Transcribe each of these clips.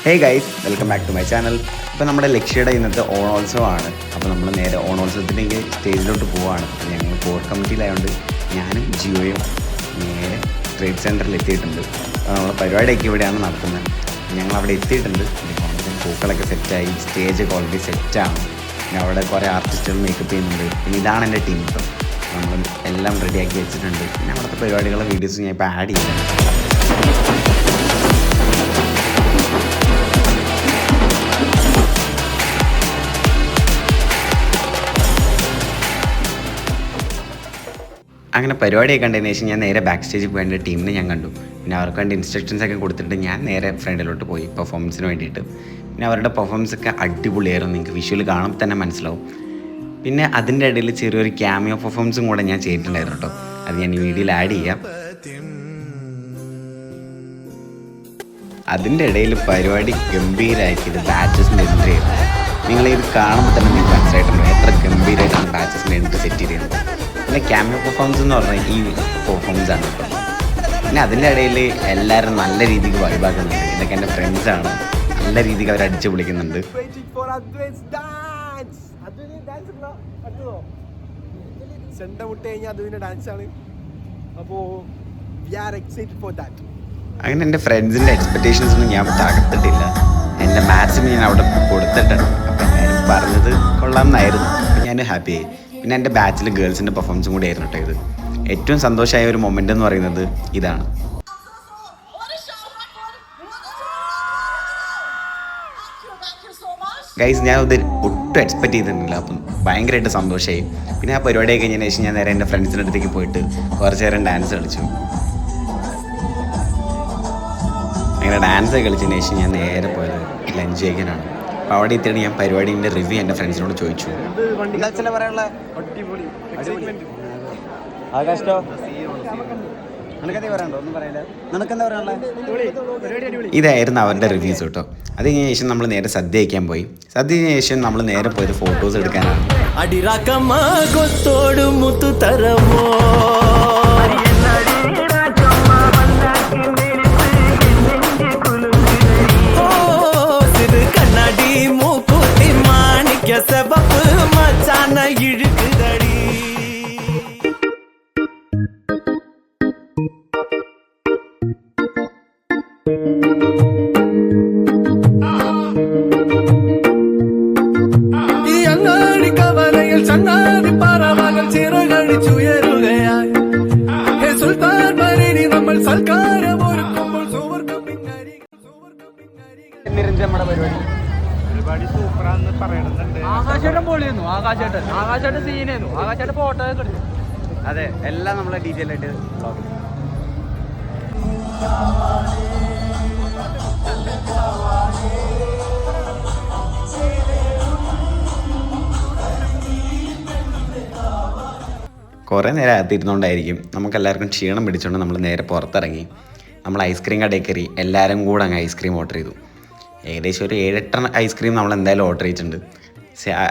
Hey guys, welcome back to my channel. ഇപ്പോൾ നമ്മുടെ ലക്ഷ്യയുടെ ഇന്നത്തെ ഓണോത്സവമാണ്. അപ്പോൾ നമ്മൾ നേരെ ഓണോത്സവത്തിലേക്ക് സ്റ്റേജിലോട്ട് പോവുകയാണ്. അപ്പോൾ ഞങ്ങൾ കോർ കമ്മിറ്റിയിലായതുകൊണ്ട് ഞാനും ജിയോയും നേരെ ട്രേഡ് സെൻറ്ററിൽ എത്തിയിട്ടുണ്ട്. അപ്പോൾ നമ്മുടെ പരിപാടിയൊക്കെ ഇവിടെയാണ് നടത്തുന്നത്. ഞങ്ങൾ അവിടെ എത്തിയിട്ടുണ്ട്. പൂക്കളൊക്കെ സെറ്റായി, സ്റ്റേജൊക്കെ ഓൾറെഡി സെറ്റാണ്. പിന്നെ അവിടെ കുറേ ആർട്ടിസ്റ്റുകൾ മേക്കപ്പ് ചെയ്യുന്നുണ്ട്. പിന്നെ ഇതാണ് എൻ്റെ ടീം. ഇപ്പം നമ്മൾ എല്ലാം റെഡിയാക്കി വെച്ചിട്ടുണ്ട്. പിന്നെ അവിടുത്തെ പരിപാടികളുടെ വീഡിയോസ് ഞാൻ ഇപ്പോൾ ആഡ് ചെയ്യുന്നുണ്ട്. അങ്ങനെ പരിപാടിയൊക്കെ കണ്ടതിന് ശേഷം ഞാൻ നേരെ ബാക്ക് സ്റ്റേജിൽ പോയി എൻ്റെ ടീമിനെ ഞാൻ കണ്ടു. പിന്നെ അവർക്ക് വേണ്ടി ഇൻസ്ട്രക്ഷൻസ് ഒക്കെ കൊടുത്തിട്ട് ഞാൻ നേരെ ഫ്രണ്ടിലോട്ട് പോയി പെർഫോമൻസിന് വേണ്ടിയിട്ട്. പിന്നെ അവരുടെ പെർഫോമൻസ് ഒക്കെ അടിപൊളിയായിരുന്നു. നിങ്ങൾക്ക് വിഷ്വൽ കാണുമ്പോൾ തന്നെ മനസ്സിലാവും. പിന്നെ അതിൻ്റെ ഇടയിൽ ചെറിയൊരു ക്യാമിയോ പെർഫോമൻസും കൂടെ ഞാൻ ചെയ്തിട്ടുണ്ടായിരുന്നു കേട്ടോ. അത് ഞാൻ ഈ വീഡിയോയിൽ ആഡ് ചെയ്യാം. അതിൻ്റെ ഇടയിൽ പരിപാടി ഗംഭീരമാക്കിയത് ബാച്ചസിൻ്റെ എൻട്രി ആയിരുന്നു. നിങ്ങളിത് കാണുമ്പോൾ തന്നെ നിങ്ങൾക്ക് മനസ്സിലായിട്ടുണ്ട് എത്ര ഗംഭീരമായിട്ടാണ് ബാച്ചസിൻ്റെ എൻട്രി സെറ്റ് ചെയ്തിരുന്നത്. പിന്നെ ക്യാമിയോ പെർഫോമൻസ് എന്ന് പറഞ്ഞാൽ ഈ പെർഫോമൻസ് ആണ് കേട്ടോ. പിന്നെ അതിൻ്റെ ഇടയിൽ എല്ലാവരും നല്ല രീതിക്ക് വൈബാക്കുന്നുണ്ട്. ഇതൊക്കെ എൻ്റെ ഫ്രണ്ട്സാണ്. നല്ല രീതിക്ക് അവർ അടിച്ചു പൊളിക്കുന്നുണ്ട്. അങ്ങനെ എൻ്റെ ഫ്രണ്ട്സിൻ്റെ എക്സ്പെക്റ്റേഷൻസ് ഒന്നും ഞാൻ തകർത്തിട്ടില്ല. എൻ്റെ മാത്സിന് ഞാൻ അവിടെ കൊടുത്തിട്ടുണ്ട്. അപ്പം എല്ലാവരും പറഞ്ഞത് കൊള്ളാമെന്നായിരുന്നു. അപ്പം ഞാൻ ഹാപ്പിയായി. പിന്നെ എൻ്റെ ബാച്ചിൽ ഗേൾസിൻ്റെ പെർഫോമൻസും കൂടി ആയിരുന്നു കേട്ടോ. ഇത് ഏറ്റവും സന്തോഷമായ ഒരു മൊമെൻ്റ് എന്ന് പറയുന്നത് ഇതാണ്. ഗൈസ്, ഞാൻ ഇത് ഒട്ടും എക്സ്പെക്റ്റ് ചെയ്തിരുന്നില്ല. അപ്പം ഭയങ്കരമായിട്ട് സന്തോഷമായി. പിന്നെ ആ പരിപാടിയൊക്കെ കഴിഞ്ഞതിന് ശേഷം ഞാൻ നേരെ എൻ്റെ ഫ്രണ്ട്സിൻ്റെ അടുത്തേക്ക് പോയിട്ട് കുറച്ച് നേരം ഡാൻസ് കളിച്ചു. അങ്ങനെ ഡാൻസ് കളിച്ചതിന് ശേഷം ഞാൻ നേരെ പോയത് ലഞ്ച് കഴിക്കാനാണ്. അപ്പോൾ അവിടെ എത്തിയിട്ട് ഞാൻ പരിപാടിൻ്റെ റിവ്യൂ എൻ്റെ ഫ്രണ്ട്സിനോട് ചോദിച്ചു. ഇതായിരുന്നു അവരുടെ റിവ്യൂസ് കേട്ടോ. അത് കഴിഞ്ഞ ശേഷം നമ്മൾ നേരെ സദ്യ കഴിക്കാൻ പോയി. സദ്യ കഴിഞ്ഞ ശേഷം നമ്മൾ നേരെ പോയത് ഫോട്ടോസ് എടുക്കാനാണ്. പരിപാടി സൂപ്പറാന്ന് പറയണമെന്നുണ്ട്. ആകാശേട്ടൻ പൊളിയായിരുന്നു. ആകാശേട്ടൻ സീനായിരുന്നു. ആകാശേട്ടൻ ഫോട്ടോ ഒക്കെ എടുത്തു. അതെ, എല്ലാം നമ്മളെ ഡീറ്റെയിൽ ആയിട്ട് കുറേ നേരം അകത്തിരുന്നോണ്ടായിരിക്കും നമുക്കെല്ലാവർക്കും ക്ഷീണം പിടിച്ചുകൊണ്ട് നമ്മൾ നേരെ പുറത്തിറങ്ങി. നമ്മൾ ഐസ്ക്രീം കടയിൽ കയറി എല്ലാവരും കൂടെ അങ്ങ് ഐസ്ക്രീം ഓർഡർ ചെയ്തു. ഏകദേശം ഒരു 7-8 ഐസ്ക്രീം നമ്മൾ എന്തായാലും ഓർഡർ ചെയ്തിട്ടുണ്ട്.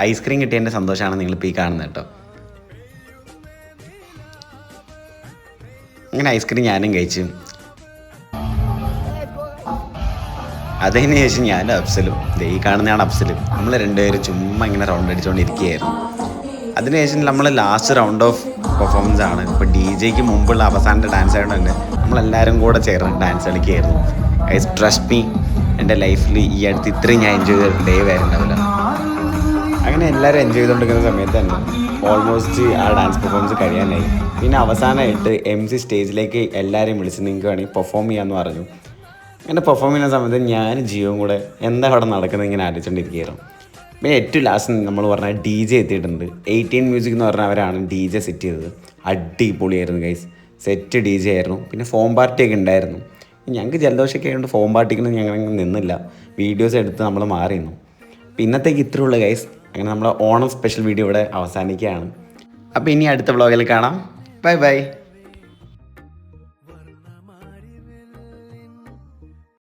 ഐസ്ക്രീം കിട്ടിയതിൻ്റെ സന്തോഷമാണ് നിങ്ങളിപ്പോൾ ഈ കാണുന്നത് കേട്ടോ. അങ്ങനെ ഐസ്ക്രീം ഞാനും കഴിച്ചു. അതിന് ശേഷം ഞാനും അഫ്സലും, ഈ കാണുന്നതാണ് അഫ്സലും, നമ്മൾ രണ്ടുപേരും ചുമ്മാ ഇങ്ങനെ റൗണ്ട് അടിച്ചുകൊണ്ടിരിക്കുകയായിരുന്നു. അതിനുശേഷം നമ്മൾ ലാസ്റ്റ് റൗണ്ട് ഓഫ് പെർഫോമൻസ് ആണ്. ഇപ്പോൾ DJ മുമ്പുള്ള അവസാനത്തെ ഡാൻസ് ആയതുകൊണ്ട് നമ്മളെല്ലാവരും കൂടെ ചേർന്ന് ഡാൻസ് കളിക്കുകയായിരുന്നു. ഗൈസ്, ട്രസ്റ്റ് മീ, എൻ്റെ ലൈഫിൽ ഈ അടുത്ത് ഇത്രയും ഞാൻ എൻജോയ് ചെയ്ത ഡേ വരുന്നുണ്ടാവില്ല. അങ്ങനെ എല്ലാവരും എൻജോയ് ചെയ്തുകൊണ്ടിരിക്കുന്ന സമയത്ത് തന്നെ ഓൾമോസ്റ്റ് ആ ഡാൻസ് പെർഫോമൻസ് കഴിയാനായി. പിന്നെ അവസാനമായിട്ട് MC സ്റ്റേജിലേക്ക് എല്ലാവരെയും വിളിച്ച് നിങ്ങൾക്ക് വേണമെങ്കിൽ പെർഫോം ചെയ്യാമെന്ന് പറഞ്ഞു. അങ്ങനെ പെർഫോം ചെയ്യുന്ന സമയത്ത് ഞാൻ ജിയോയും കൂടെ എന്താ അവിടെ നടക്കുന്നത് ഇങ്ങനെ ആലോചിച്ചുകൊണ്ടിരിക്കുകയായിരുന്നു. പിന്നെ ഏറ്റവും ലാസ്റ്റ് നമ്മൾ പറഞ്ഞാൽ DJ എത്തിയിട്ടുണ്ട്. 18 മ്യൂസിക് എന്ന് പറഞ്ഞാൽ അവരാണ് DJ സെറ്റ് ചെയ്തത്. അടിപൊളിയായിരുന്നു ഗൈസ്, സെറ്റ് DJ ആയിരുന്നു. പിന്നെ ഫോം പാർട്ടിയൊക്കെ ഉണ്ടായിരുന്നു. ഞങ്ങൾക്ക് ജലദോഷമൊക്കെ ആയതുകൊണ്ട് ഫോം പാർട്ടിക്കൊന്നും ഞങ്ങൾ നിന്നില്ല. വീഡിയോസ് എടുത്ത് നമ്മൾ മാറിയിരുന്നു. അപ്പോൾ ഇന്നത്തേക്ക് ഇത്രേ ഉള്ളൂ ഗൈസ്. അങ്ങനെ നമ്മൾ ഓണം സ്പെഷ്യൽ വീഡിയോ ഇവിടെ അവസാനിക്കുകയാണ്. അപ്പോൾ ഇനി അടുത്ത വ്ളോഗിൽ കാണാം. Bye bye.